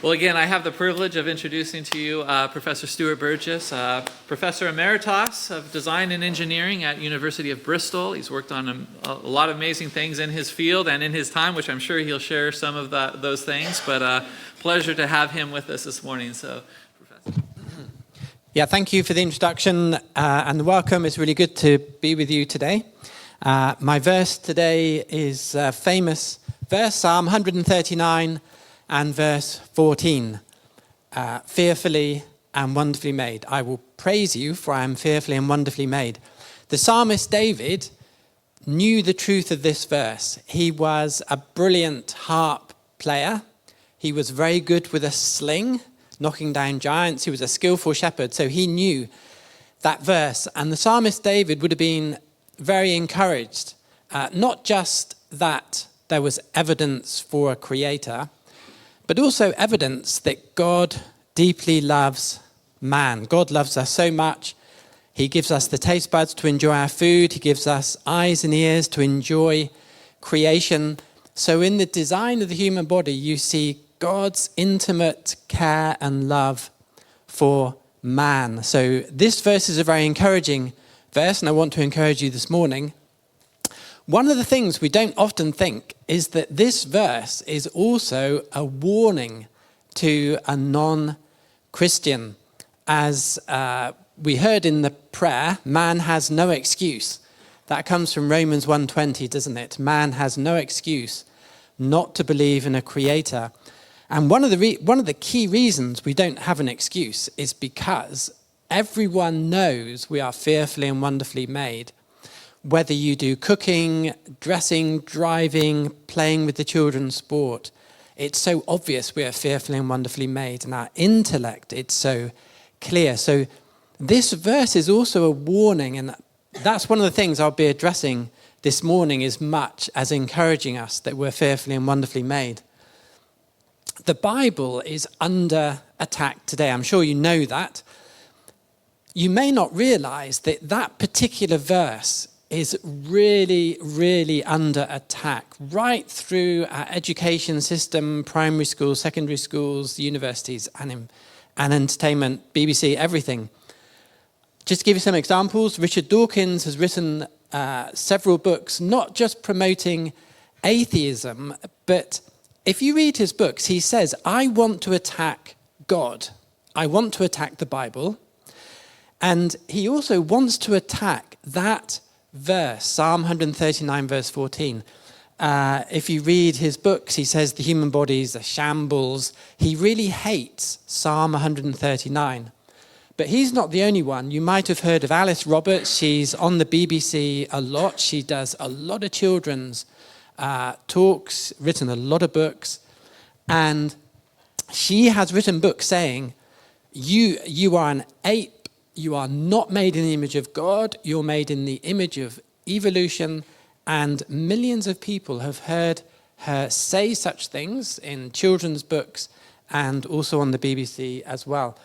Well, again, I have the privilege of introducing to you Professor Stuart Burgess, Professor Emeritus of Design and Engineering at University of Bristol. He's worked on a lot of amazing things in his field and in his time, which I'm sure he'll share some of those things, but pleasure to have him with us this morning. So, Professor. Yeah, thank you for the introduction and the welcome. It's really good to be with you today. My verse today is a famous verse, Psalm 139 and verse 14. Fearfully and wonderfully made. I will praise you, for I am fearfully and wonderfully made. The psalmist David knew the truth of this verse. He was a brilliant harp player. He was very good with a sling, knocking down giants. He was a skillful shepherd, so he knew that verse. And the psalmist David would have been very encouraged, not just that there was evidence for a creator, but also evidence that God deeply loves man. God loves us so much. He gives us the taste buds to enjoy our food. He gives us eyes and ears to enjoy creation. So in the design of the human body, you see God's intimate care and love for man. So this verse is a very encouraging verse, and I want to encourage you this morning. One of the things we don't often think is that this verse is also a warning to a non-Christian. As we heard in the prayer, man has no excuse. That comes from Romans 1:20, doesn't it? Man has no excuse not to believe in a creator. And one of the key reasons we don't have an excuse is because everyone knows we are fearfully and wonderfully made. Whether you do cooking, dressing, driving, playing with the children's sport, it's so obvious we are fearfully and wonderfully made. And our intellect, it's so clear. So this verse is also a warning, and that's one of the things I'll be addressing this morning as much as encouraging us that we're fearfully and wonderfully made. The Bible is under attack today. I'm sure you know that. You may not realize that that particular verse is really, really under attack right through our education system, primary schools, secondary schools, universities, and entertainment, BBC, everything. Just to give you some examples, Richard Dawkins has written several books, not just promoting atheism, but if you read his books, he says, I want to attack God. I want to attack the Bible. And he also wants to attack that verse, Psalm 139, verse 14. If you read his books, he says the human body is a shambles. He really hates Psalm 139. But he's not the only one. You might have heard of Alice Roberts. She's on the BBC a lot. She does a lot of children's talks, written a lot of books. And she has written books saying, you are an ape. You are not made in the image of God. You're made in the image of evolution. And millions of people have heard her say such things in children's books and also on the BBC as well.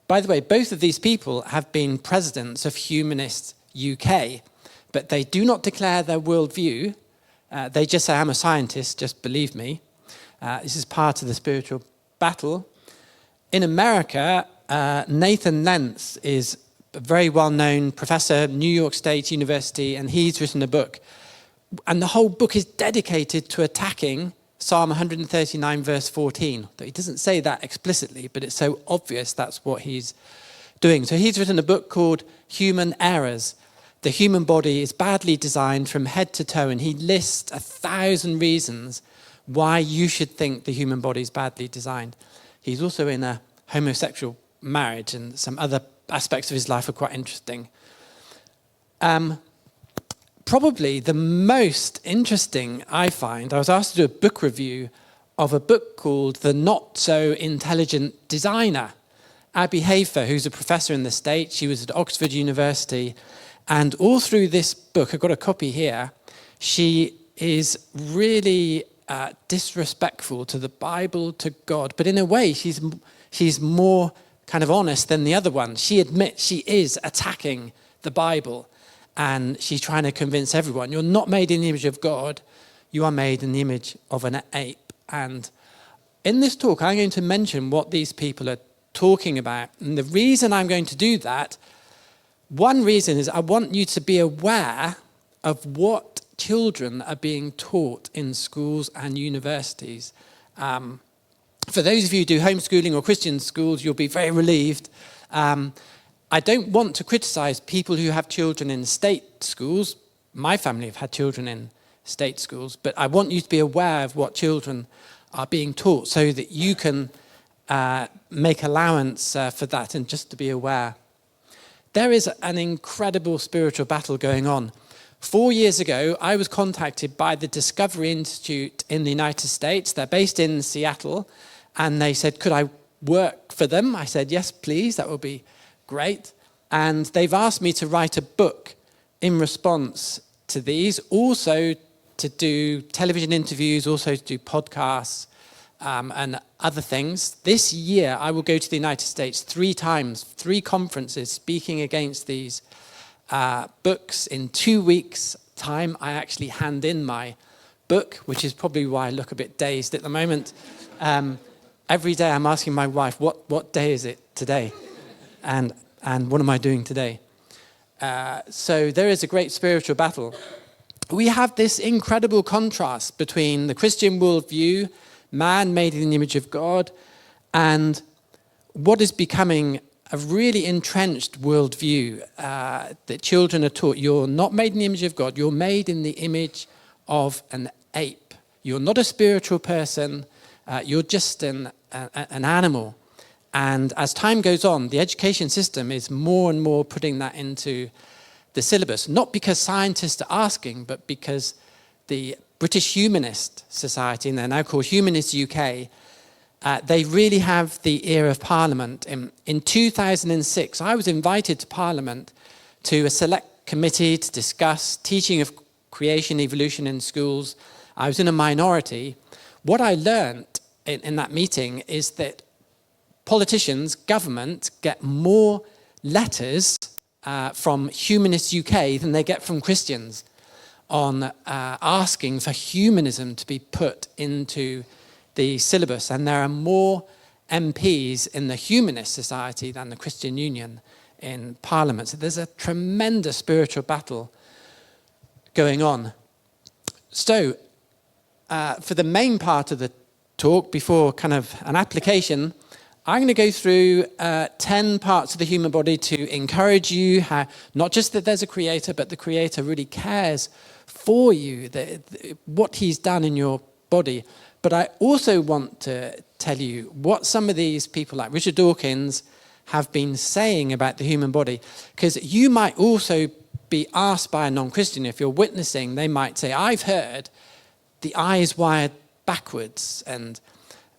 By the way, both of these people have been presidents of Humanist UK, but they do not declare their worldview. They just say, I'm a scientist, just believe me. This is part of the spiritual battle. In America, Nathan Lentz is a very well-known professor, New York State University, and he's written a book. And the whole book is dedicated to attacking Psalm 139, verse 14. He doesn't say that explicitly, but it's so obvious that's what he's doing. So he's written a book called Human Errors. The human body is badly designed from head to toe, and he lists 1,000 reasons why you should think the human body is badly designed. He's also in a homosexual marriage, and some other aspects of his life are quite interesting. Probably the most interesting I find, I was asked to do a book review of a book called The Not So Intelligent Designer. Abby Hafer, who's a professor in the States, she was at Oxford University, and all through this book, I've got a copy here, she is really disrespectful to the Bible, to God, but in a way she's more kind of honest than the other one. She admits she is attacking the Bible, and she's trying to convince everyone, you're not made in the image of God, you are made in the image of an ape. And in this talk, I'm going to mention what these people are talking about. And the reason I'm going to do that, one reason is I want you to be aware of what children are being taught in schools and universities. For those of you who do homeschooling or Christian schools, you'll be very relieved. I don't want to criticize people who have children in state schools. My family have had children in state schools, but I want you to be aware of what children are being taught so that you can make allowance for that, and just to be aware. There is an incredible spiritual battle going on. 4 years ago, I was contacted by the Discovery Institute in the United States. They're based in Seattle, and they said, could I work for them? I said, yes, please, that would be great. And they've asked me to write a book in response to these, also to do television interviews, also to do podcasts and other things. This year, I will go to the United States 3 times, 3 conferences speaking against these books. In 2 weeks' time, I actually hand in my book, which is probably why I look a bit dazed at the moment. Every day I'm asking my wife, what day is it today? And what am I doing today? So there is a great spiritual battle. We have this incredible contrast between the Christian worldview, man made in the image of God, and what is becoming a really entrenched worldview that children are taught. You're not made in the image of God, you're made in the image of an ape. You're not a spiritual person, you're just an animal. And as time goes on, the education system is more and more putting that into the syllabus, not because scientists are asking, but because the British Humanist Society, and they're now called Humanist UK, they really have the ear of Parliament. In 2006, I was invited to Parliament to a select committee to discuss teaching of creation, evolution in schools. I was in a minority. What I learned in that meeting is that politicians, government, get more letters from Humanist UK than they get from Christians on asking for humanism to be put into the syllabus. And there are more MPs in the Humanist Society than the Christian Union in Parliament. So there's a tremendous spiritual battle going on. So for the main part of the talk, before kind of an application, I'm going to go through 10 parts of the human body to encourage you, not just that there's a creator, but the creator really cares for you, what he's done in your body. But I also want to tell you what some of these people like Richard Dawkins have been saying about the human body. Because you might also be asked by a non-Christian, if you're witnessing, they might say, I've heard the eye is wired backwards, and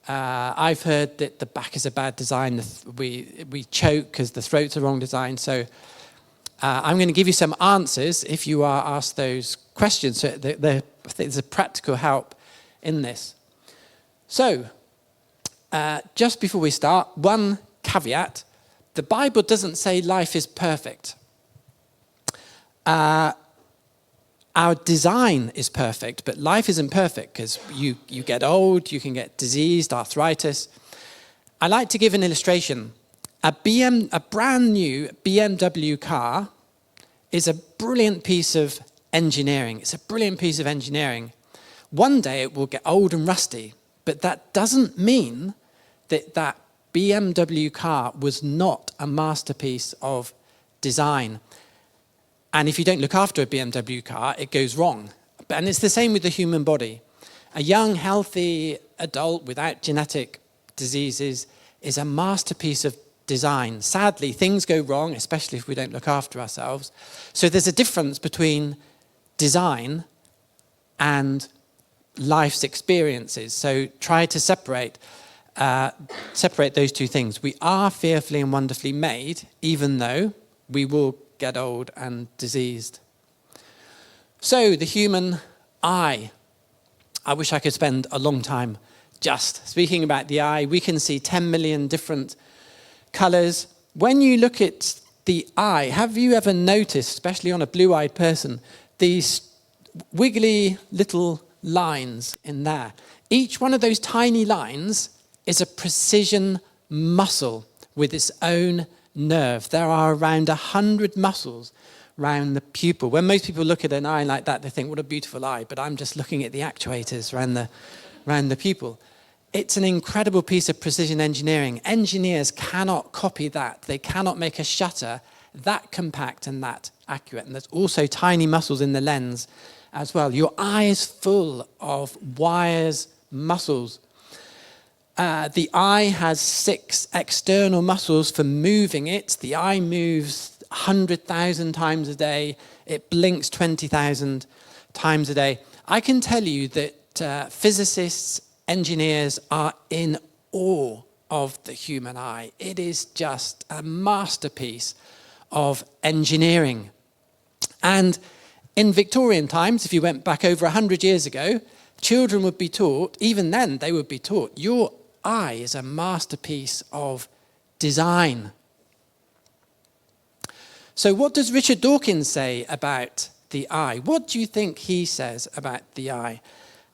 I've heard that the back is a bad design, we choke because the throat's the wrong design. So I'm going to give you some answers if you are asked those questions. So I think there's a practical help in this. So just before we start, one caveat. The Bible doesn't say life is perfect. Our design is perfect, but life isn't perfect because you get old, you can get diseased, arthritis. I like to give an illustration. A brand new BMW car is a brilliant piece of engineering. It's a brilliant piece of engineering. One day it will get old and rusty, but that doesn't mean that BMW car was not a masterpiece of design. And if you don't look after a BMW car, it goes wrong. And it's the same with the human body. A young, healthy adult without genetic diseases is a masterpiece of design. Sadly, things go wrong, especially if we don't look after ourselves. So there's a difference between design and life's experiences. So try to separate those two things. We are fearfully and wonderfully made, even though we will get old and diseased. So the human eye. I wish I could spend a long time just speaking about the eye. We can see 10 million different colors. When you look at the eye, have you ever noticed, especially on a blue-eyed person, these wiggly little lines in there? Each one of those tiny lines is a precision muscle with its own nerve. There are around 100 muscles around the pupil. When most people look at an eye like that, they think, what a beautiful eye, but I'm just looking at the actuators around the pupil. It's an incredible piece of precision engineering. Engineers cannot copy that. They cannot make a shutter that compact and that accurate. And there's also tiny muscles in the lens as well. Your eye is full of wires, muscles. The eye has 6 external muscles for moving it. The eye moves 100,000 times a day. It blinks 20,000 times a day. I can tell you that physicists, engineers are in awe of the human eye. It is just a masterpiece of engineering. And in Victorian times, if you went back over 100 years ago, children would be taught, even then they would be taught, your eye is a masterpiece of design. So what does Richard Dawkins say about the eye? What do you think he says about the eye?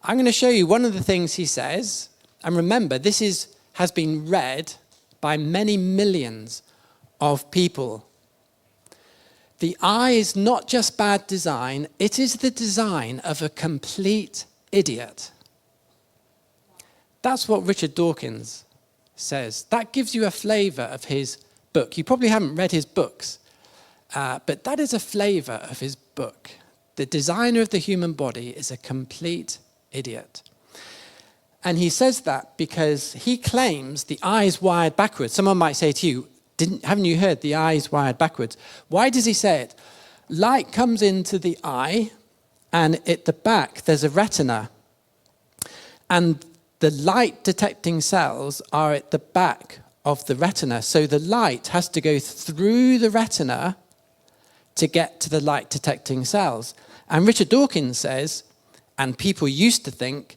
I'm going to show you one of the things he says. And remember, this has been read by many millions of people. The eye is not just bad design, it is the design of a complete idiot. That's what Richard Dawkins says. That gives you a flavour of his book. You probably haven't read his books, but that is a flavour of his book. The designer of the human body is a complete idiot. And he says that because he claims the eye is wired backwards. Someone might say to you, haven't you heard the eye is wired backwards? Why does he say it? Light comes into the eye, and at the back there's a retina. And the light detecting cells are at the back of the retina. So the light has to go through the retina to get to the light detecting cells. And Richard Dawkins says, and people used to think,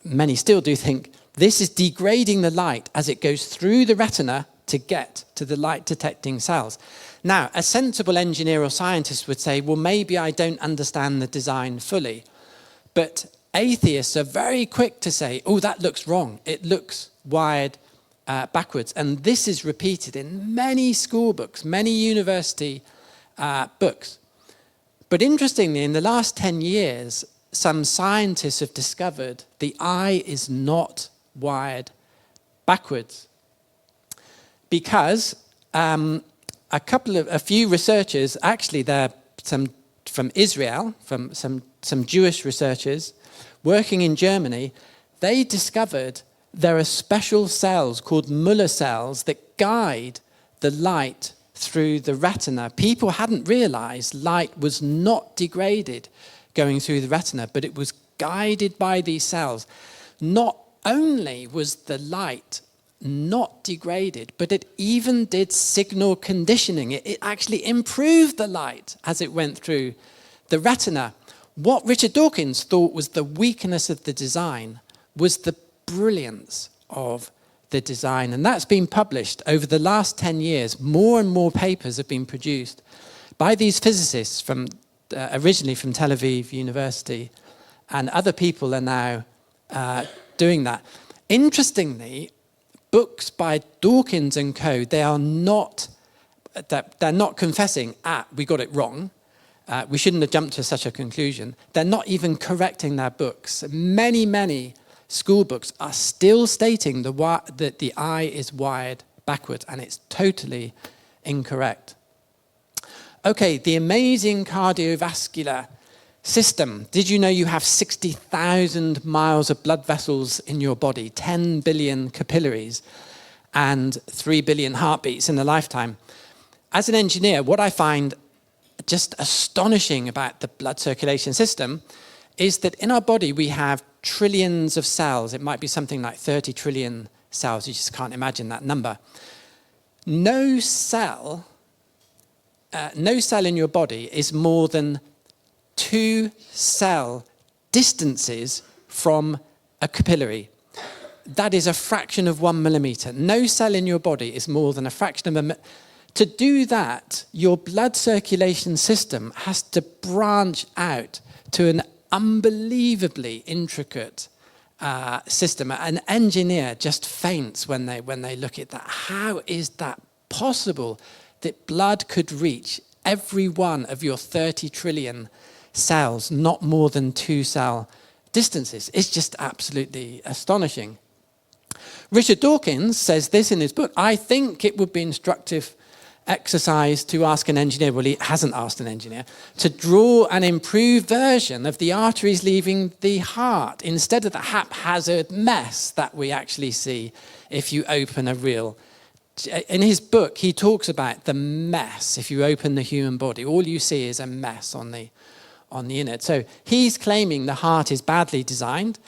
many still do think, this is degrading the light as it goes through the retina to get to the light detecting cells. Now, a sensible engineer or scientist would say, well, maybe I don't understand the design fully. But atheists are very quick to say, oh, that looks wrong. It looks wired backwards. And this is repeated in many school books, many university books. But interestingly, in the last 10 years, some scientists have discovered the eye is not wired backwards. Because a few researchers, actually they're some from Israel, from some Jewish researchers working in Germany, they discovered there are special cells called Muller cells that guide the light through the retina. People hadn't realized light was not degraded going through the retina, but it was guided by these cells. Not only was the light not degraded, but it even did signal conditioning. It actually improved the light as it went through the retina. What Richard Dawkins thought was the weakness of the design was the brilliance of the design. And that's been published over the last 10 years. More and more papers have been produced by these physicists from originally from Tel Aviv University, and other people are now doing that. Interestingly, books by Dawkins and co, they're not confessing, we got it wrong. We shouldn't have jumped to such a conclusion. They're not even correcting their books. Many school books are still stating that the eye is wired backwards, and it's totally incorrect. Okay, the amazing cardiovascular system. Did you know you have 60,000 miles of blood vessels in your body, 10 billion capillaries, and 3 billion heartbeats in a lifetime? As an engineer, what I find just astonishing about the blood circulation system is that in our body we have trillions of cells. It might be something like 30 trillion cells. You just can't imagine that number. No cell in your body is more than 2 cell distances from a capillary. That is a fraction of 1 millimeter. No cell in your body is more than a fraction of a millimeter. To do that, your blood circulation system has to branch out to an unbelievably intricate system. An engineer just faints when they look at that. How is that possible that blood could reach every one of your 30 trillion cells, not more than 2 cell distances? It's just absolutely astonishing. Richard Dawkins says this in his book: I think it would be instructive exercise to ask an engineer, well, he hasn't asked an engineer, to draw an improved version of the arteries leaving the heart instead of the haphazard mess that we actually see if you open a real. In his book, he talks about the mess. If you open the human body, all you see is a mess on the innard. So he's claiming the heart is badly designed.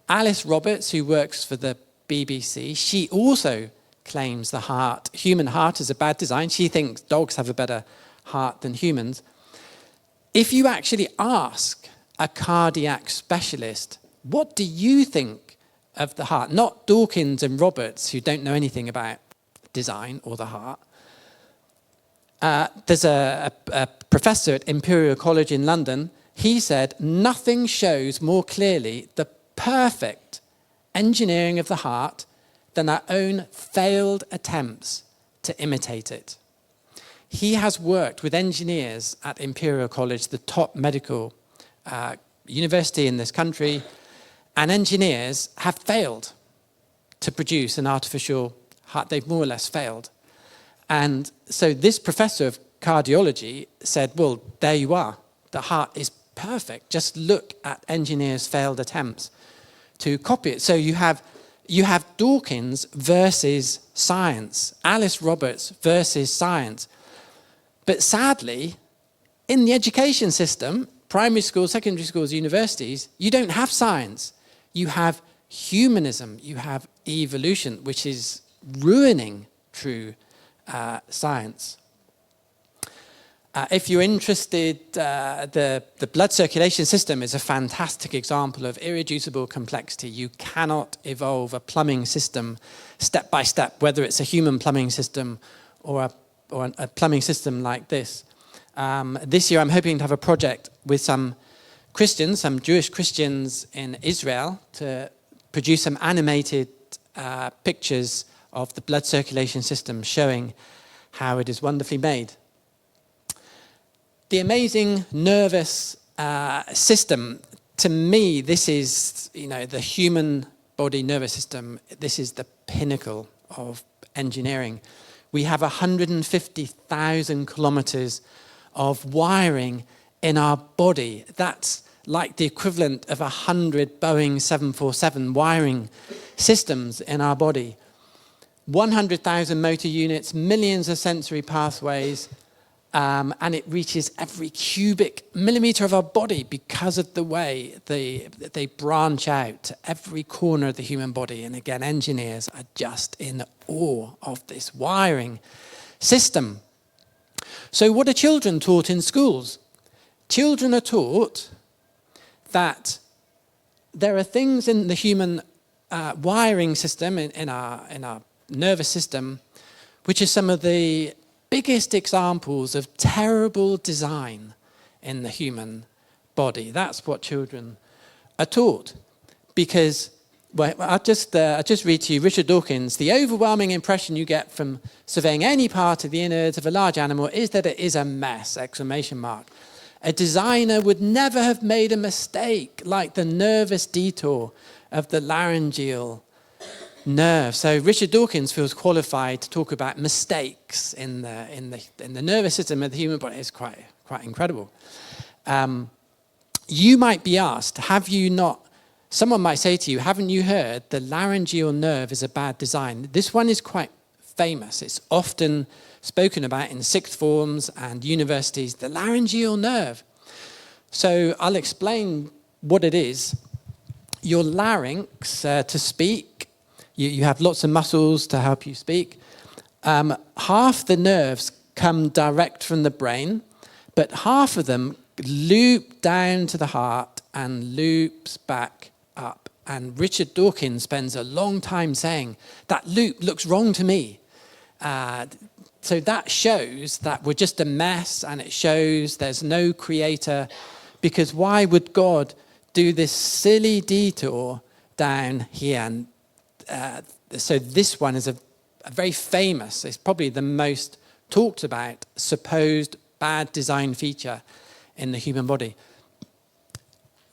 Alice Roberts, who works for the BBC, she also claims the human heart is a bad design. She thinks dogs have a better heart than humans. If you actually ask a cardiac specialist, what do you think of the heart? Not Dawkins and Roberts, who don't know anything about design or the heart. There's a professor at Imperial College in London. He said, nothing shows more clearly the perfect engineering of the heart than our own failed attempts to imitate it. He has worked with engineers at Imperial College, the top medical university in this country, and engineers have failed to produce an artificial heart. They've more or less failed. And so this professor of cardiology said, well, there you are. The heart is perfect. Just look at engineers' failed attempts to copy it. So you have Dawkins versus science, Alice Roberts versus science. But sadly, in the education system, primary schools, secondary schools, universities, you don't have science. You have humanism, you have evolution, which is ruining true science. If you're interested, the blood circulation system is a fantastic example of irreducible complexity. You cannot evolve a plumbing system step by step, whether it's a human plumbing system or a plumbing system like this. This year I'm hoping to have a project with some Christians, some Jewish Christians in Israel, to produce some animated pictures of the blood circulation system showing how it is wonderfully made. The amazing nervous system, to me, this is, the human body nervous system. This is the pinnacle of engineering. We have 150,000 kilometers of wiring in our body. That's like the equivalent of 100 Boeing 747 wiring systems in our body. 100,000 motor units, millions of sensory pathways, and it reaches every cubic millimeter of our body because of the way they branch out to every corner of the human body. And again, engineers are just in awe of this wiring system. So what are children taught in schools? Children are taught that there are things in the human wiring system, in our nervous system, which are some of the biggest examples of terrible design in the human body. That's what children are taught. Because, I'll just read to you Richard Dawkins. The overwhelming impression you get from surveying any part of the innards of a large animal is that it is a mess, ! A designer would never have made a mistake like the nervous detour of the laryngeal nerve. So Richard Dawkins feels qualified to talk about mistakes in the nervous system of the human body. It's quite incredible. You might be asked, someone might say to you, haven't you heard the laryngeal nerve is a bad design? This one is quite famous. It's often spoken about in sixth forms and universities, the laryngeal nerve. So I'll explain what it is. Your larynx, to speak, you have lots of muscles to help you speak. Half the nerves come direct from the brain, but half of them loop down to the heart and loops back up. And Richard Dawkins spends a long time saying, that loop looks wrong to me. So that shows that we're just a mess, and it shows there's no creator, because why would God do this silly detour down here. And so this one is a very famous, it's probably the most talked about supposed bad design feature in the human body.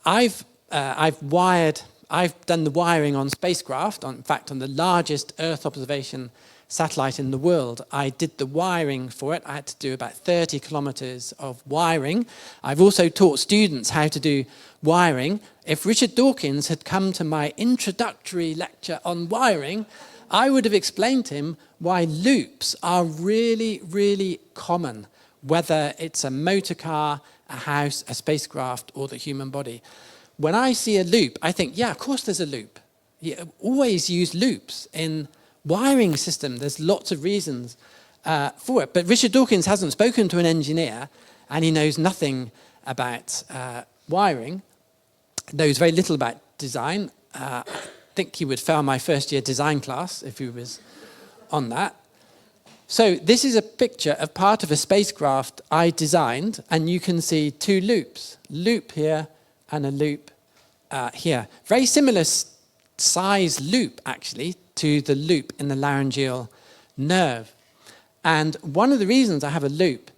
I've done the wiring on spacecraft. In fact, on the largest Earth observation satellite in the world, I did the wiring for it. I had to do about 30 kilometers of wiring. I've also taught students how to do wiring. If Richard Dawkins had come to my introductory lecture on wiring, I would have explained to him why loops are really, really common, whether it's a motor car, a house, a spacecraft, or the human body. When I see a loop, I think, yeah, of course there's a loop. You always use loops in wiring system. There's lots of reasons for it. But Richard Dawkins hasn't spoken to an engineer, and he knows nothing about wiring, knows very little about design. I think he would fail my first year design class if he was on that. So this is a picture of part of a spacecraft I designed, and you can see two loops, loop here and a loop here. Very similar size loop, actually, to the loop in the laryngeal nerve. And one of the reasons I have a loop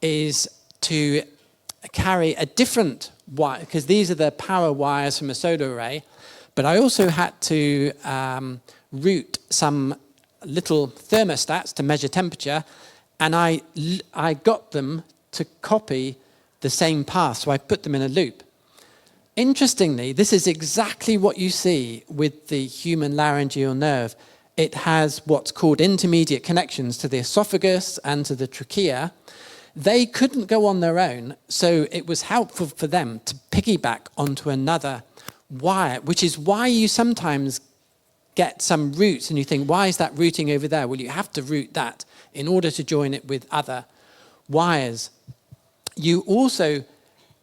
is to carry a different wire, because these are the power wires from a solar array, but I also had to route some little thermostats to measure temperature, and I got them to copy the same path, so I put them in a loop. Interestingly, this is exactly what you see with the human laryngeal nerve. It has what's called intermediate connections to the esophagus and to the trachea. They couldn't go on their own, so it was helpful for them to piggyback onto another wire, which is why you sometimes get some roots and you think, why is that routing over there? Well, you have to route that in order to join it with other wires. You also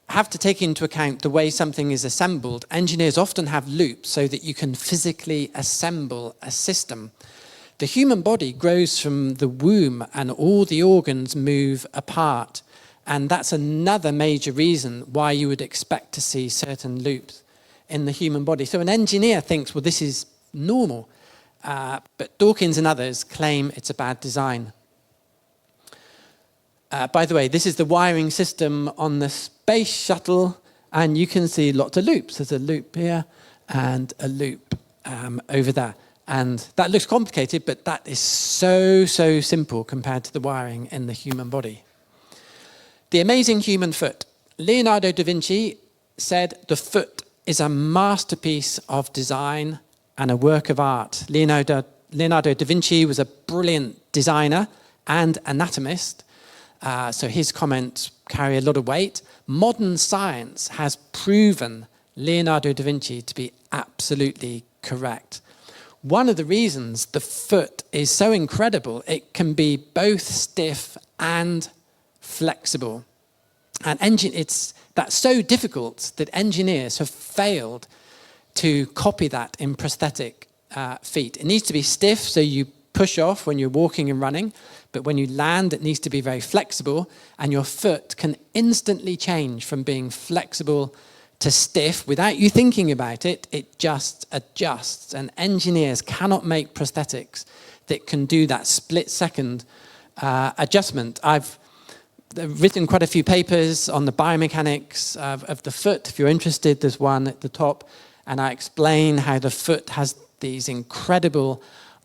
have to take into account the way something is assembled. Engineers often have loops so that you can physically assemble a system. The human body grows from the womb and all the organs move apart. And that's another major reason why you would expect to see certain loops in the human body. So an engineer thinks, well, this is normal. But Dawkins and others claim it's a bad design. By the way, this is the wiring system on the space shuttle, and you can see lots of loops. There's a loop here and a loop over there. And that looks complicated, but that is so simple compared to the wiring in the human body. The amazing human foot. Leonardo da Vinci said the foot is a masterpiece of design and a work of art. Leonardo da Vinci was a brilliant designer and anatomist, so his comments carry a lot of weight. Modern science has proven Leonardo da Vinci to be absolutely correct. One of the reasons the foot is so incredible, it can be both stiff and flexible. And that's so difficult that engineers have failed to copy that in prosthetic feet. It needs to be stiff, so you push off when you're walking and running, but when you land, it needs to be very flexible, and your foot can instantly change from being flexible to stiff without you thinking about it. It just adjusts, and engineers cannot make prosthetics that can do that split-second adjustment. I've written quite a few papers on the biomechanics of the foot. If you're interested, there's one at the top, and I explain how the foot has these incredible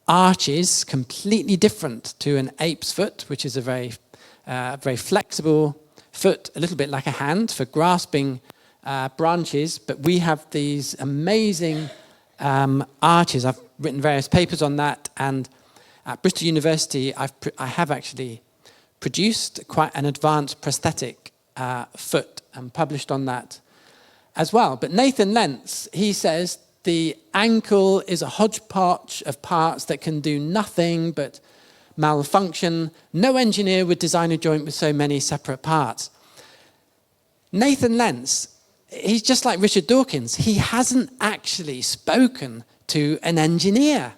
arches, completely different to an ape's foot, which is a very flexible foot, a little bit like a hand for grasping branches. But we have these amazing arches. I've written various papers on that, and at Bristol University, I have actually produced quite an advanced prosthetic foot and published on that as well. But Nathan Lentz, he says, the ankle is a hodgepodge of parts that can do nothing but malfunction. No engineer would design a joint with so many separate parts. Nathan Lentz, he's just like Richard Dawkins. He hasn't actually spoken to an engineer.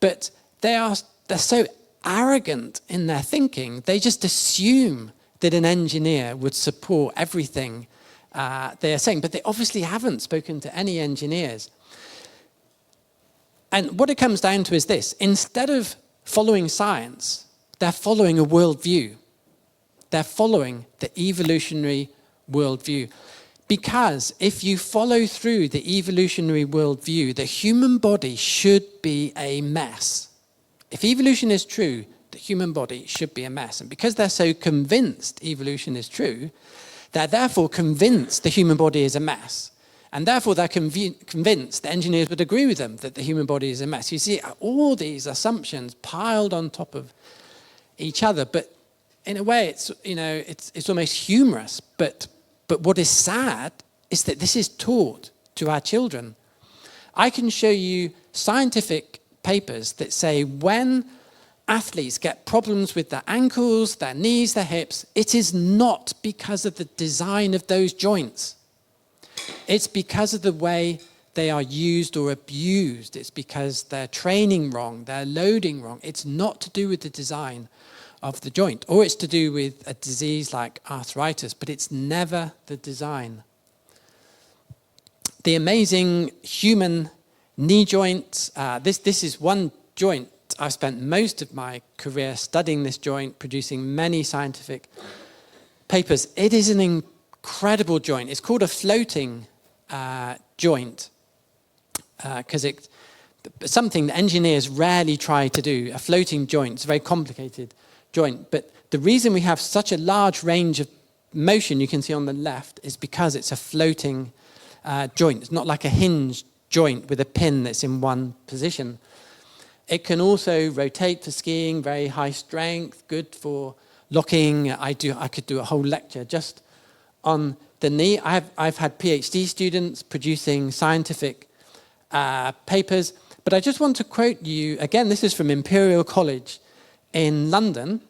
But they're so arrogant in their thinking, they just assume that an engineer would support everything they're saying. But they obviously haven't spoken to any engineers. And what it comes down to is this. Instead of following science, they're following a worldview. They're following the evolutionary worldview. Because if you follow through the evolutionary worldview, the human body should be a mess. If evolution is true, the human body should be a mess. And because they're so convinced evolution is true, they're therefore convinced the human body is a mess. And therefore they're convinced the engineers would agree with them that the human body is a mess. You see all these assumptions piled on top of each other, but in a way it's almost humorous. But what is sad is that this is taught to our children. I can show you scientific papers that say when athletes get problems with their ankles, their knees, their hips, it is not because of the design of those joints. It's because of the way they are used or abused. It's because they're training wrong, they're loading wrong. It's not to do with the design of the joint, or it's to do with a disease like arthritis, but it's never the design. The amazing human knee joint, this is one joint. I've spent most of my career studying this joint, producing many scientific papers. It is an incredible joint. It's called a floating joint because it's something that engineers rarely try to do. A floating joint, it's a very complicated joint. But the reason we have such a large range of motion, you can see on the left, is because it's a floating joint. It's not like a hinge joint with a pin that's in one position. It can also rotate for skiing, very high strength, good for locking. I could do a whole lecture just on the knee. I've had PhD students producing scientific papers, but I just want to quote you, again, this is from Imperial College in London,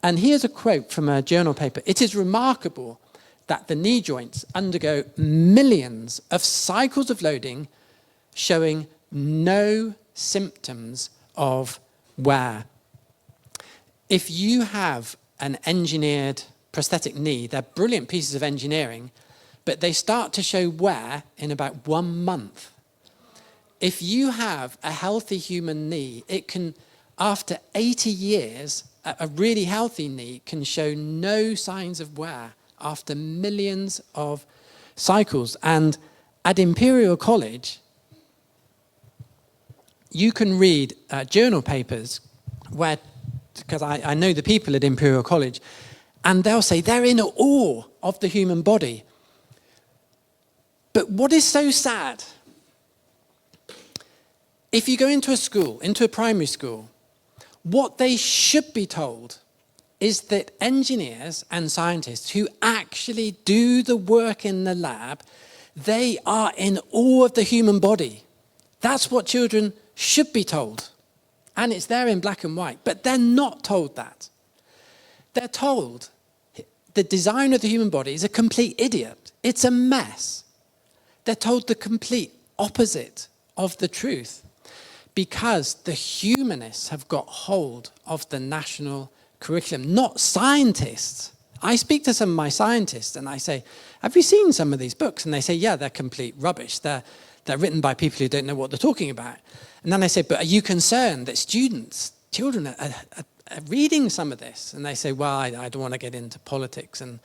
and here's a quote from a journal paper. It is remarkable that the knee joints undergo millions of cycles of loading, showing no symptoms of wear. If you have an engineered prosthetic knee, they're brilliant pieces of engineering, but they start to show wear in about 1 month. If you have a healthy human knee, it can, after 80 years, a really healthy knee can show no signs of wear after millions of cycles. And at Imperial College, you can read journal papers where, because I know the people at Imperial College, and they'll say they're in awe of the human body. But what is so sad, if you go into a school, into a primary school, what they should be told is that engineers and scientists who actually do the work in the lab, they are in awe of the human body. That's what children should be told. And it's there in black and white. But they're not told that. They're told the design of the human body is a complete idiot. It's a mess. They're told the complete opposite of the truth because the humanists have got hold of the national curriculum, not scientists. I speak to some of my scientists and I say, have you seen some of these books? And they say, yeah, they're complete rubbish. They're written by people who don't know what they're talking about. And then I say, but are you concerned that children are reading some of this? And they say, well, I don't want to get into politics and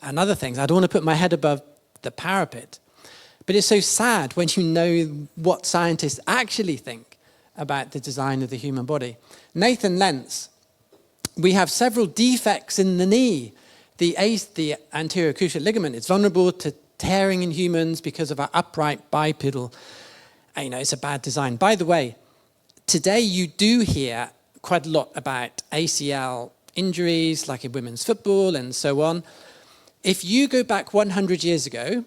other things. I don't want to put my head above the parapet. But it's so sad when you know what scientists actually think about the design of the human body. Nathan Lentz, we have several defects in the knee. The anterior cruciate ligament is vulnerable to tearing in humans because of our upright bipedal. It's a bad design. By the way, today you do hear quite a lot about ACL injuries, like in women's football and so on. If you go back 100 years ago,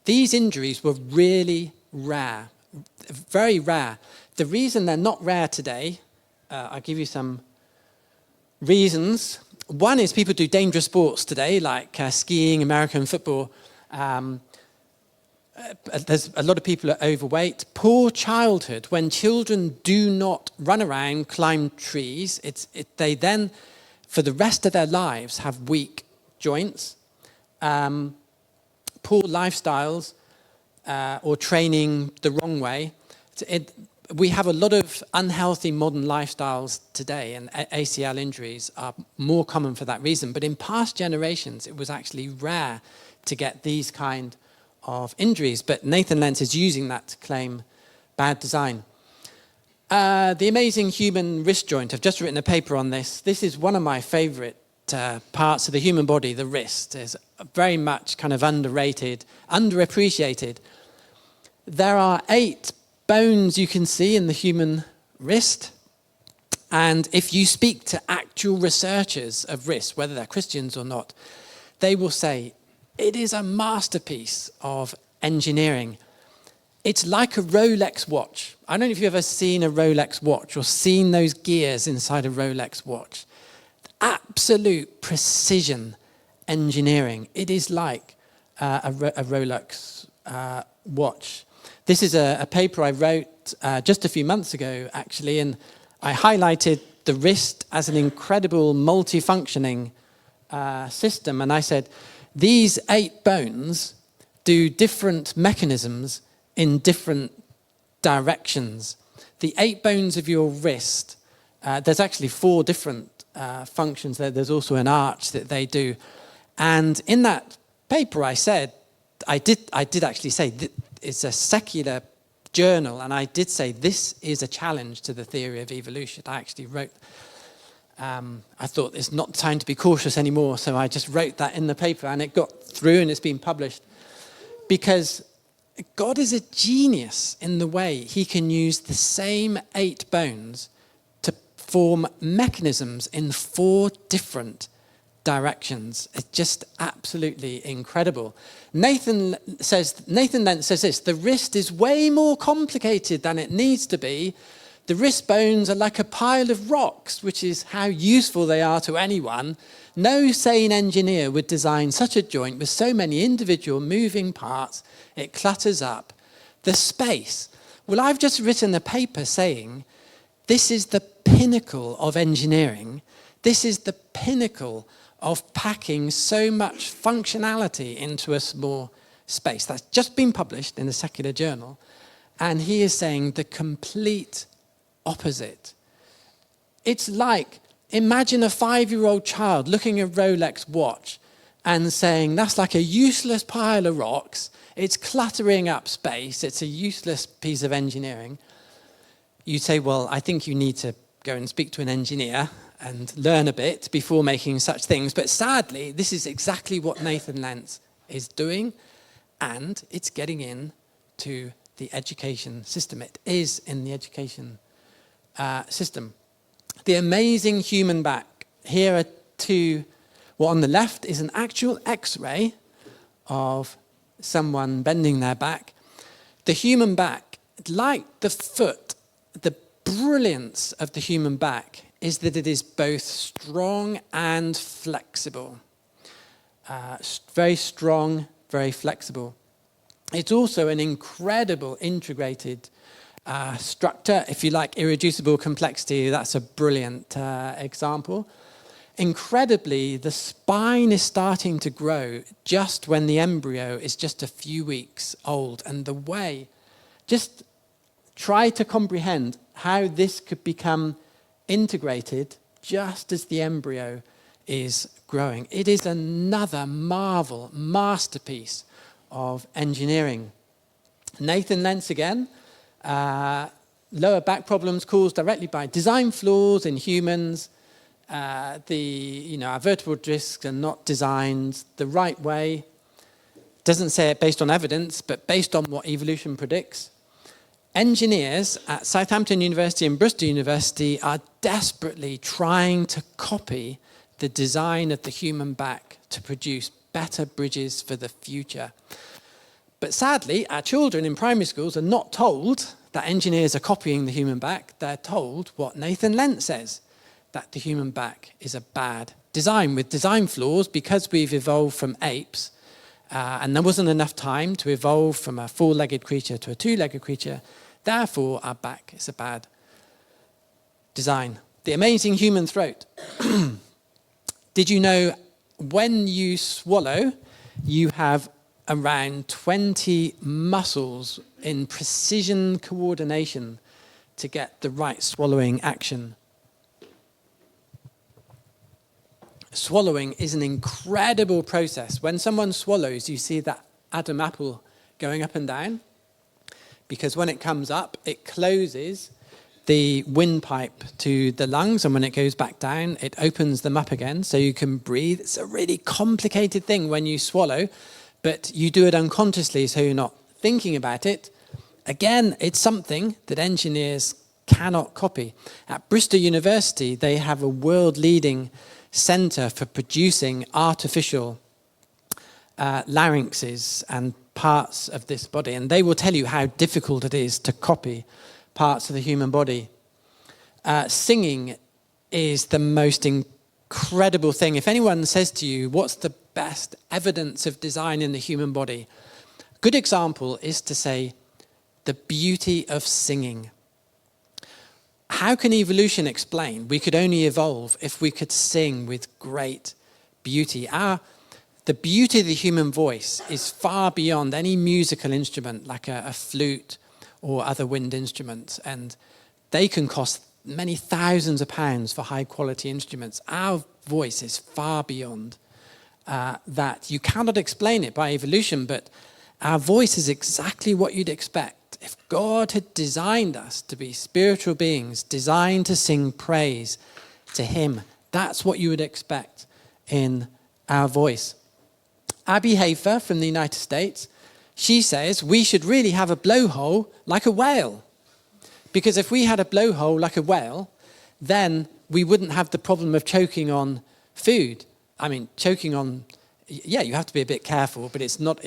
these injuries were really rare, very rare. The reason they're not rare today, I'll give you some reasons. One is people do dangerous sports today, like skiing, American football. There's a lot of people are overweight. Poor childhood, when children do not run around, climb trees, they then, for the rest of their lives, have weak joints. Poor lifestyles or training the wrong way. we have a lot of unhealthy modern lifestyles today, and ACL injuries are more common for that reason. But in past generations, it was actually rare to get these kind of injuries. But Nathan Lentz is using that to claim bad design. The amazing human wrist joint. I've just written a paper on this. This is one of my favorite parts of the human body. The wrist is very much kind of underrated, underappreciated. There are 8 bones you can see in the human wrist. And if you speak to actual researchers of wrists, whether they're Christians or not, they will say it is a masterpiece of engineering. It's like a Rolex watch. I don't know if you've ever seen a Rolex watch or seen those gears inside a Rolex watch. Absolute precision engineering. It is like a Rolex watch. This is a paper I wrote just a few months ago, actually, and I highlighted the wrist as an incredible multifunctioning system. And I said, these 8 bones do different mechanisms in different directions. The 8 bones of your wrist, there's actually 4 different functions there. There's also an arch that they do. And in that paper I said, I did actually say, it's a secular journal, and I did say this is a challenge to the theory of evolution. I actually wrote, I thought it's not time to be cautious anymore, so I just wrote that in the paper, and it got through and it's been published. Because God is a genius in the way he can use the same 8 bones to form mechanisms in 4 different directions. It's just absolutely incredible. Nathan Lentz says this: the wrist is way more complicated than it needs to be. The wrist bones are like a pile of rocks, which is how useful they are to anyone. No sane engineer would design such a joint with so many individual moving parts. It clutters up the space. Well, I've just written a paper saying this is the pinnacle of engineering. This is the pinnacle of packing so much functionality into a small space. That's just been published in a secular journal. And he is saying the complete opposite. It's like, imagine a 5-year-old child looking at a Rolex watch and saying, that's like a useless pile of rocks. It's cluttering up space. It's a useless piece of engineering. You say, well, I think you need to go and speak to an engineer and learn a bit before making such things. But sadly, this is exactly what Nathan Lentz is doing, and it's getting into the education system. It is in the education system. The amazing human back. Here are 2. Well, on the left is an actual X-ray of someone bending their back. The human back, like the foot, the brilliance of the human back is that it is both strong and flexible. Very strong, very flexible. It's also an incredible integrated structure. If you like irreducible complexity, that's a brilliant example. Incredibly, the spine is starting to grow just when the embryo is just a few weeks old. And the way, just try to comprehend how this could become integrated just as the embryo is growing. It is another marvel, masterpiece of engineering. Nathan Lentz again, lower back problems caused directly by design flaws in humans. Our vertebral discs are not designed the right way. Doesn't say it based on evidence, but based on what evolution predicts. Engineers at Southampton University and Bristol University are desperately trying to copy the design of the human back to produce better bridges for the future. But sadly, our children in primary schools are not told that engineers are copying the human back. They're told what Nathan Lentz says, that the human back is a bad design with design flaws because we've evolved from apes and there wasn't enough time to evolve from a 4-legged creature to a 2-legged creature. Therefore, our back is a bad design. The amazing human throat. Did you know when you swallow, you have around 20 muscles in precision coordination to get the right swallowing action. Swallowing is an incredible process. When someone swallows, you see that Adam apple going up and down, because when it comes up, it closes the windpipe to the lungs, and when it goes back down, it opens them up again so you can breathe. It's a really complicated thing when you swallow, but you do it unconsciously, so you're not thinking about it. Again, it's something that engineers cannot copy. At Bristol University, they have a world-leading centre for producing artificial larynxes and parts of this body, and they will tell you how difficult it is to copy parts of the human body. Singing is the most incredible thing. If anyone says to you, what's the best evidence of design in the human body? A good example is to say, the beauty of singing. How can evolution explain? We could only evolve if we could sing with great beauty. The beauty of the human voice is far beyond any musical instrument like a flute or other wind instruments, and they can cost many thousands of pounds for high quality instruments. Our voice is far beyond that. You cannot explain it by evolution, but our voice is exactly what you'd expect. If God had designed us to be spiritual beings, designed to sing praise to him, that's what you would expect in our voice. Abby Hafer from the United States, she says we should really have a blowhole like a whale. Because if we had a blowhole like a whale, then we wouldn't have the problem of choking on food. I mean, choking on, yeah, you have to be a bit careful, but it's not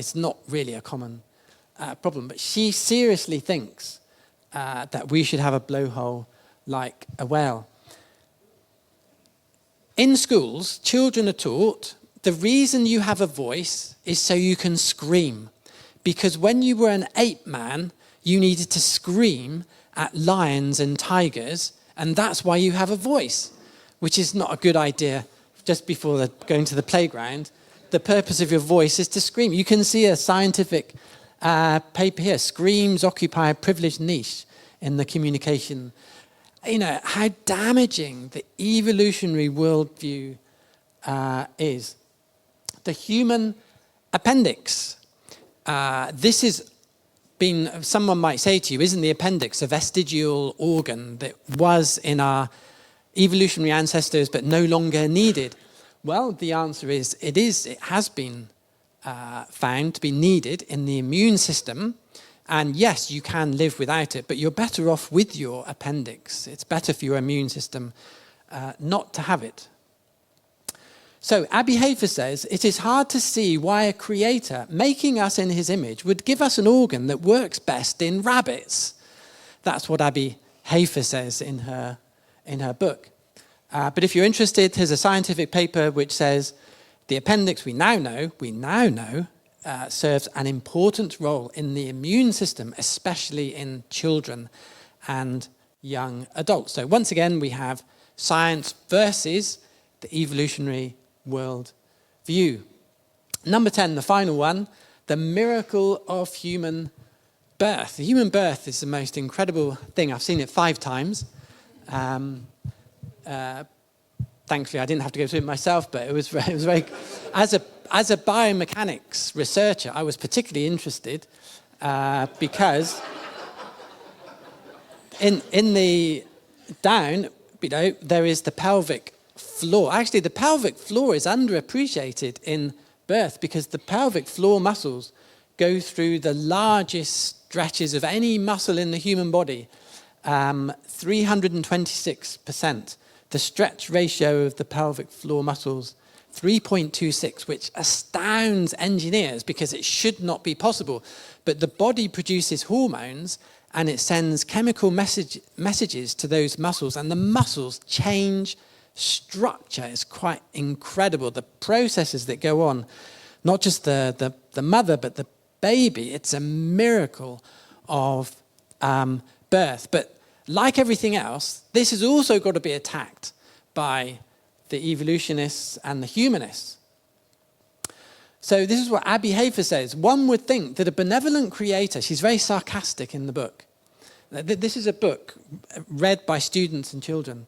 really a common problem. But she seriously thinks that we should have a blowhole like a whale. In schools, children are taught the reason you have a voice is so you can scream. Because when you were an ape man, you needed to scream at lions and tigers, and that's why you have a voice, which is not a good idea just before going to the playground. The purpose of your voice is to scream. You can see a scientific paper here, screams occupy a privileged niche in the communication. You know, how damaging the evolutionary worldview is. The human appendix. This is someone might say to you, isn't the appendix a vestigial organ that was in our evolutionary ancestors but no longer needed? Well, the answer is it has been found to be needed in the immune system. And yes, you can live without it, but you're better off with your appendix. It's better for your immune system not to have it. So Abby Hafer says, it is hard to see why a creator making us in his image would give us an organ that works best in rabbits. That's what Abby Hafer says in her book. But if you're interested, here's a scientific paper which says the appendix we now know serves an important role in the immune system, especially in children and young adults. So once again, we have science versus the evolutionary world view. Number 10, the final one, the miracle of human birth. The human birth is the most incredible thing. I've seen it 5 times. Thankfully, I didn't have to go through it myself, but it was very. As a biomechanics researcher, I was particularly interested because in the down below there is the pelvic floor. Actually, the pelvic floor is underappreciated in birth because the pelvic floor muscles go through the largest stretches of any muscle in the human body, 326%. The stretch ratio of the pelvic floor muscles, 3.26, which astounds engineers because it should not be possible. But the body produces hormones and it sends chemical messages to those muscles, and the muscles change structure. Is quite incredible. The processes that go on, not just the mother, but the baby. It's a miracle of birth. But like everything else, this has also got to be attacked by the evolutionists and the humanists. So this is what Abby Hafer says. One would think that a benevolent creator, she's very sarcastic in the book. This is a book read by students and children.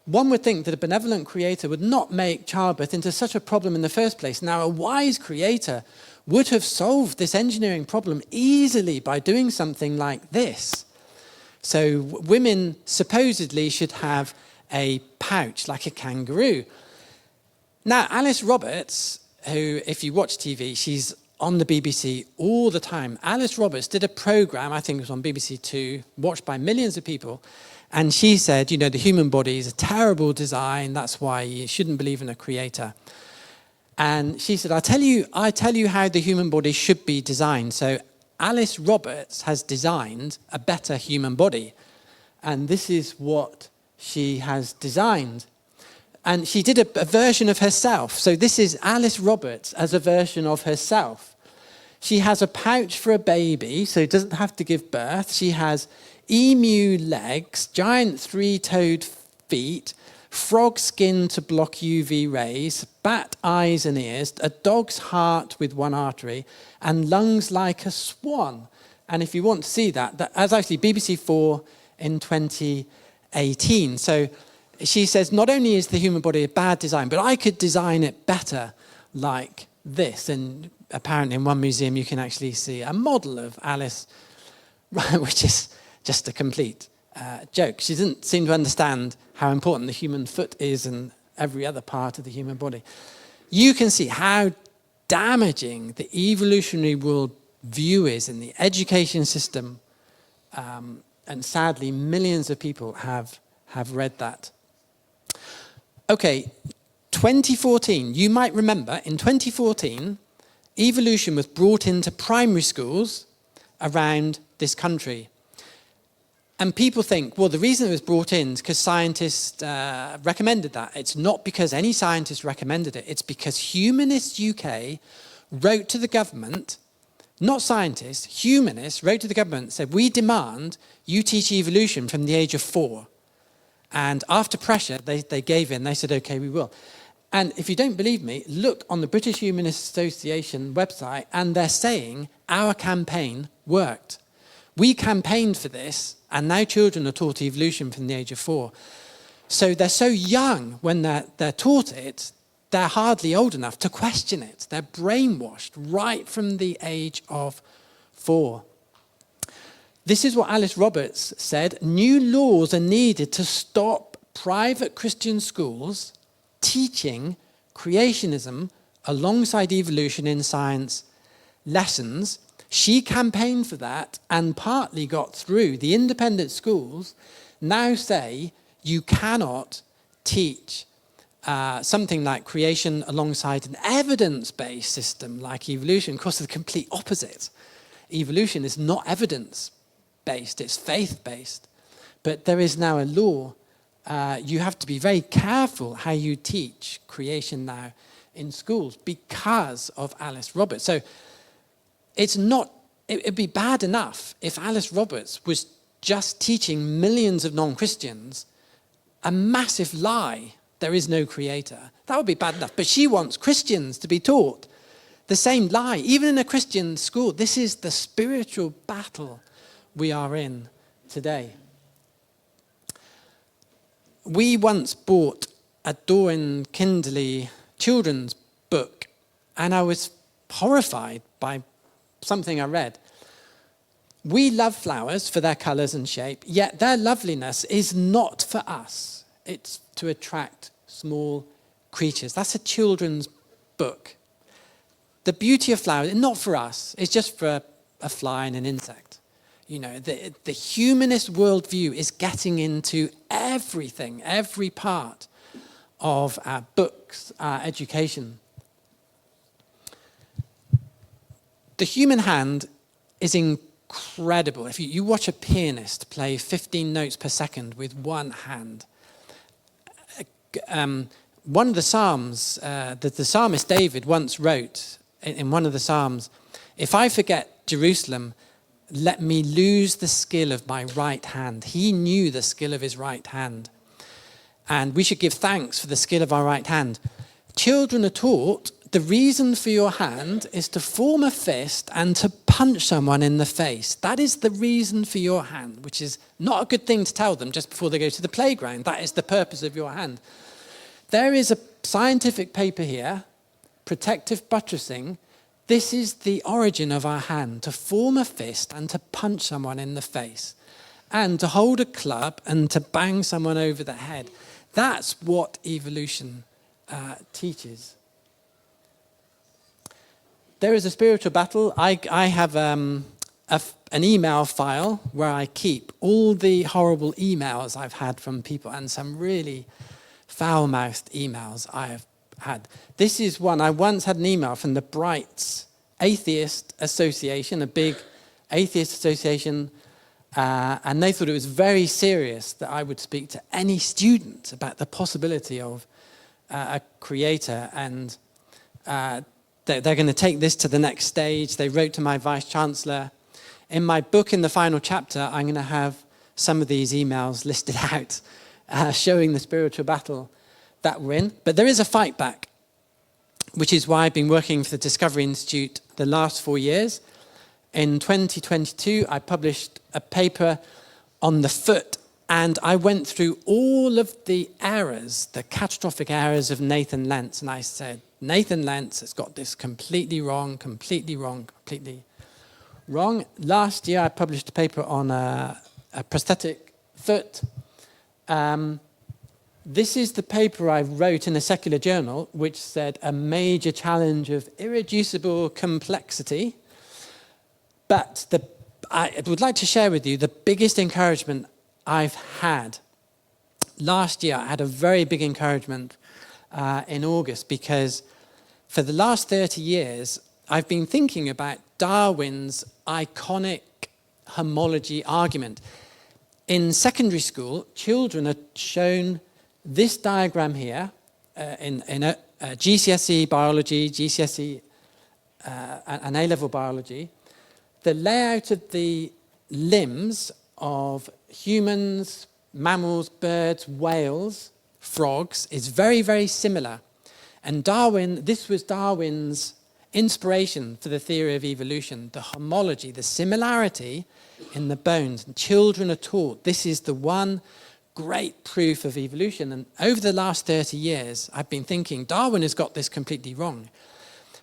One would think that a benevolent creator would not make childbirth into such a problem in the first place. Now, a wise creator would have solved this engineering problem easily by doing something like this. So women supposedly should have a pouch like a kangaroo. Now, Alice Roberts, who, if you watch TV, she's on the BBC all the time. Alice Roberts did a program, I think it was on BBC Two, watched by millions of people, and she said, you know, the human body is a terrible design, that's why you shouldn't believe in a creator. And she said, I tell you how the human body should be designed. So Alice Roberts has designed a better human body, and this is what she has designed. And she did a version of herself. So this is Alice Roberts as a version of herself. She has a pouch for a baby, so it doesn't have to give birth. She has emu legs, giant three-toed feet, frog skin to block UV rays, bat eyes and ears, a dog's heart with one artery, and lungs like a swan. And if you want to see that's actually BBC 4 in 2018. So she says, not only is the human body a bad design, but I could design it better like this. And apparently in one museum you can actually see a model of Alice, which is just a complete joke. She doesn't seem to understand how important the human foot is and every other part of the human body. You can see how damaging the evolutionary world view is in the education system. And sadly, millions of people have read that. Okay, 2014, you might remember, in 2014, evolution was brought into primary schools around this country. And people think, well, the reason it was brought in is because scientists recommended that. It's not because any scientist recommended it. It's because Humanists UK wrote to the government, not scientists, humanists wrote to the government and said, we demand you teach evolution from the age of 4. And after pressure, they gave in. They said, OK, we will. And if you don't believe me, look on the British Humanist Association website, and they're saying our campaign worked. We campaigned for this, and now children are taught evolution from the age of 4. So they're so young when they're taught it, they're hardly old enough to question it. They're brainwashed right from the age of 4. This is what Alice Roberts said. New laws are needed to stop private Christian schools teaching creationism alongside evolution in science lessons. She campaigned for that and partly got through. The independent schools now say you cannot teach something like creation alongside an evidence-based system like evolution. Of course, the complete opposite. Evolution is not evidence-based, it's faith-based. But there is now a law. You have to be very careful how you teach creation now in schools because of Alice Roberts. So it'd be bad enough if Alice Roberts was just teaching millions of non-Christians a massive lie. There is no creator. That would be bad enough. But she wants Christians to be taught the same lie, even in a Christian school. This is the spiritual battle we are in today. We once bought a Doreen Kindley children's book, and I was horrified by something I read. We love flowers for their colours and shape, yet their loveliness is not for us. It's to attract small creatures. That's a children's book. The beauty of flowers, not for us, it's just for a fly and an insect. You know, the humanist worldview is getting into everything, every part of our books, our education. The human hand is incredible. If you watch a pianist play 15 notes per second with one hand, one of the Psalms, the psalmist David once wrote in one of the Psalms, if I forget Jerusalem, let me lose the skill of my right hand. He knew the skill of his right hand. And we should give thanks for the skill of our right hand. Children are taught the reason for your hand is to form a fist and to punch someone in the face. That is the reason for your hand, which is not a good thing to tell them just before they go to the playground. That is the purpose of your hand. There is a scientific paper here, protective buttressing. This is the origin of our hand, to form a fist and to punch someone in the face, and to hold a club and to bang someone over the head. That's what evolution teaches. There is a spiritual battle. I have an email file where I keep all the horrible emails I've had from people, and some really foul-mouthed emails I have had. This is one. I once had an email from the Brights Atheist Association, a big atheist association, and they thought it was very serious that I would speak to any student about the possibility of a creator, and they're going to take this to the next stage. They wrote to my vice-chancellor. In my book, in the final chapter, I'm going to have some of these emails listed out, showing the spiritual battle that we're in. But there is a fight back, which is why I've been working for the Discovery Institute the last 4 years. In 2022, I published a paper on the foot, and I went through all of the errors, the catastrophic errors of Nathan Lentz, and I said, Nathan Lentz has got this completely wrong, completely wrong, completely wrong. Last year, I published a paper on a prosthetic foot. This is the paper I wrote in a secular journal, which said a major challenge of irreducible complexity. But I would like to share with you the biggest encouragement I've had. Last year, I had a very big encouragement in August, because for the last 30 years, I've been thinking about Darwin's iconic homology argument. In secondary school, children are shown this diagram here in GCSE biology, GCSE and A-level biology. The layout of the limbs of humans, mammals, birds, whales, frogs is very, very similar. And this was Darwin's inspiration for the theory of evolution, the homology, the similarity in the bones. And children are taught this is the one great proof of evolution. And over the last 30 years, I've been thinking Darwin has got this completely wrong,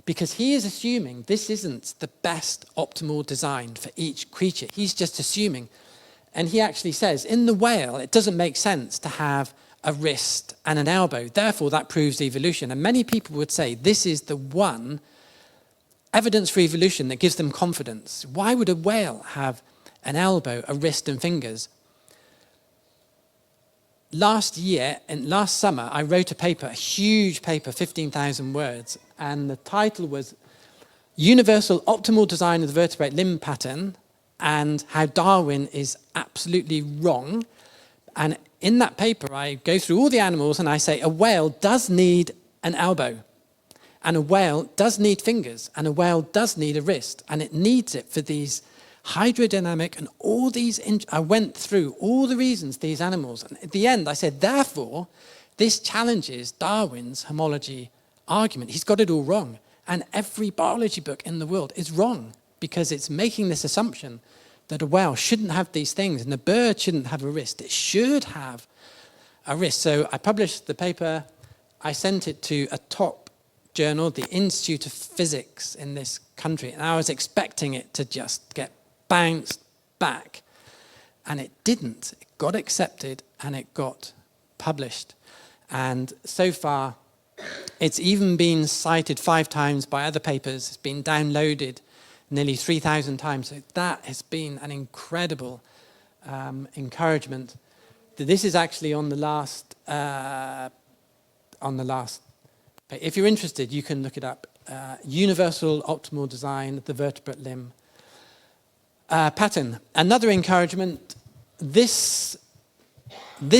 because he is assuming this isn't the best optimal design for each creature. He's just assuming. And he actually says, in the whale, it doesn't make sense to have a wrist and an elbow. Therefore, that proves evolution. And many people would say this is the one evidence for evolution that gives them confidence. Why would a whale have an elbow, a wrist, and fingers? Last summer, I wrote a paper, a huge paper, 15,000 words, and the title was Universal Optimal Design of the Vertebrate Limb Pattern and How Darwin is Absolutely Wrong. And in that paper, I go through all the animals and I say a whale does need an elbow, and a whale does need fingers, and a whale does need a wrist, and it needs it for these hydrodynamic and all these. I went through all the reasons these animals, and at the end I said, therefore, this challenges Darwin's homology argument. He's got it all wrong, and every biology book in the world is wrong, because it's making this assumption that a whale shouldn't have these things and a bird shouldn't have a wrist. It should have a wrist. So I published the paper. I sent it to a top journal, the Institute of Physics in this country, and I was expecting it to just get bounced back, and it didn't. It got accepted and it got published, and so far it's even been cited 5 times by other papers. It's been downloaded nearly 3,000 times. So that has been an incredible encouragement. This is actually on the last. If you're interested, you can look it up. Universal Optimal Design of the Vertebrate Limb Pattern. Another encouragement, this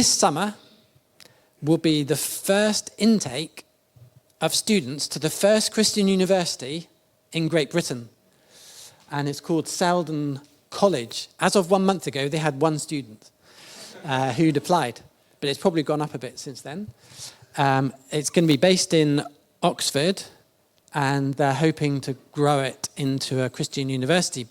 summer will be the first intake of students to the first Christian university in Great Britain. And it's called Selden College. As of 1 month ago, they had 1 student who'd applied, but it's probably gone up a bit since then. It's going to be based in Oxford, and they're hoping to grow it into a Christian university.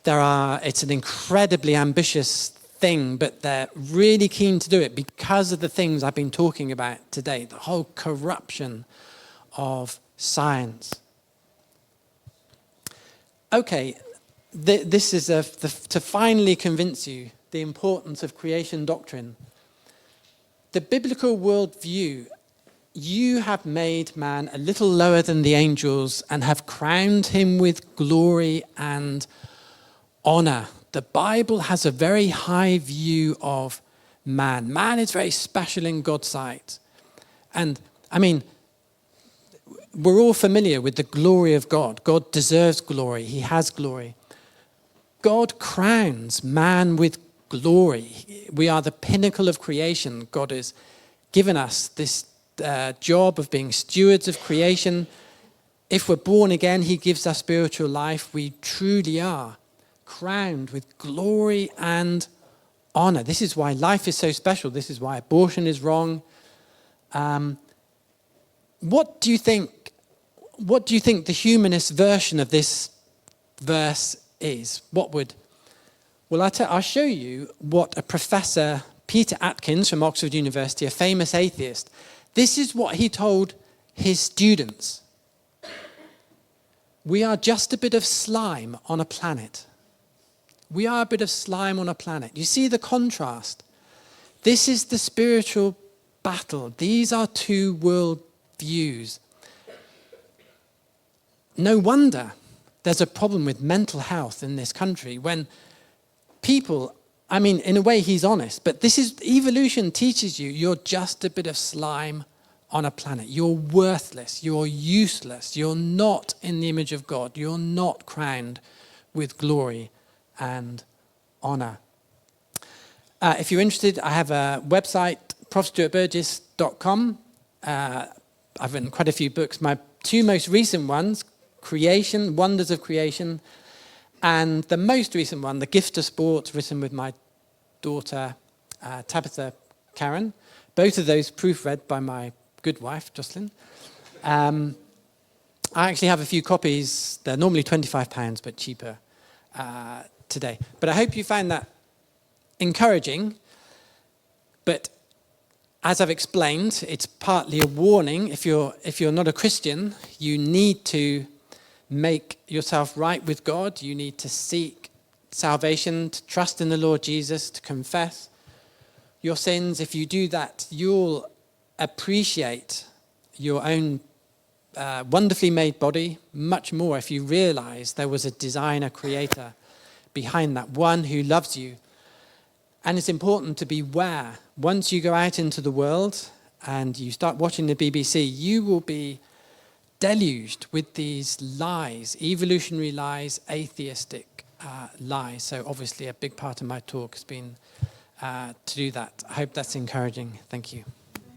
It's an incredibly ambitious thing, but they're really keen to do it because of the things I've been talking about today, the whole corruption of science. Okay, this is to finally convince you the importance of creation doctrine. The biblical worldview: you have made man a little lower than the angels and have crowned him with glory and honor. The Bible has a very high view of man. Man is very special in God's sight. And I mean, we're all familiar with the glory of God. God deserves glory. He has glory. God crowns man with glory. We are the pinnacle of creation. God has given us this job of being stewards of creation. If we're born again, he gives us spiritual life. We truly are crowned with glory and honor. This is why life is so special. This is why abortion is wrong. What do you think the humanist version of this verse is? Well, I'll show you what a professor, Peter Atkins from Oxford University, a famous atheist, this is what he told his students. We are just a bit of slime on a planet. We are a bit of slime on a planet. You see the contrast? This is the spiritual battle. These are two world views. No wonder there's a problem with mental health in this country when people, I mean, in a way he's honest, but evolution teaches you you're just a bit of slime on a planet. You're worthless. You're useless. You're not in the image of God. You're not crowned with glory and honor. If you're interested, I have a website, profstuartburgess.com. I've written quite a few books. My two most recent ones, Creation, Wonders of Creation, and the most recent one, The Gift of Sport, written with my daughter, Tabitha Karen. Both of those proofread by my good wife, Jocelyn. I actually have a few copies. They're normally £25, but cheaper today. But I hope you find that encouraging. But as I've explained, it's partly a warning. If you're not a Christian, you need to make yourself right with God. You need to seek salvation, to trust in the Lord Jesus, to confess your sins. If you do that, you'll appreciate your own wonderfully made body much more if you realize there was a designer, creator behind that, one who loves you. And it's important to beware. Once you go out into the world and you start watching the BBC, you will be deluged with these lies, evolutionary lies, atheistic lies. So obviously a big part of my talk has been to do that. I hope that's encouraging. Thank you.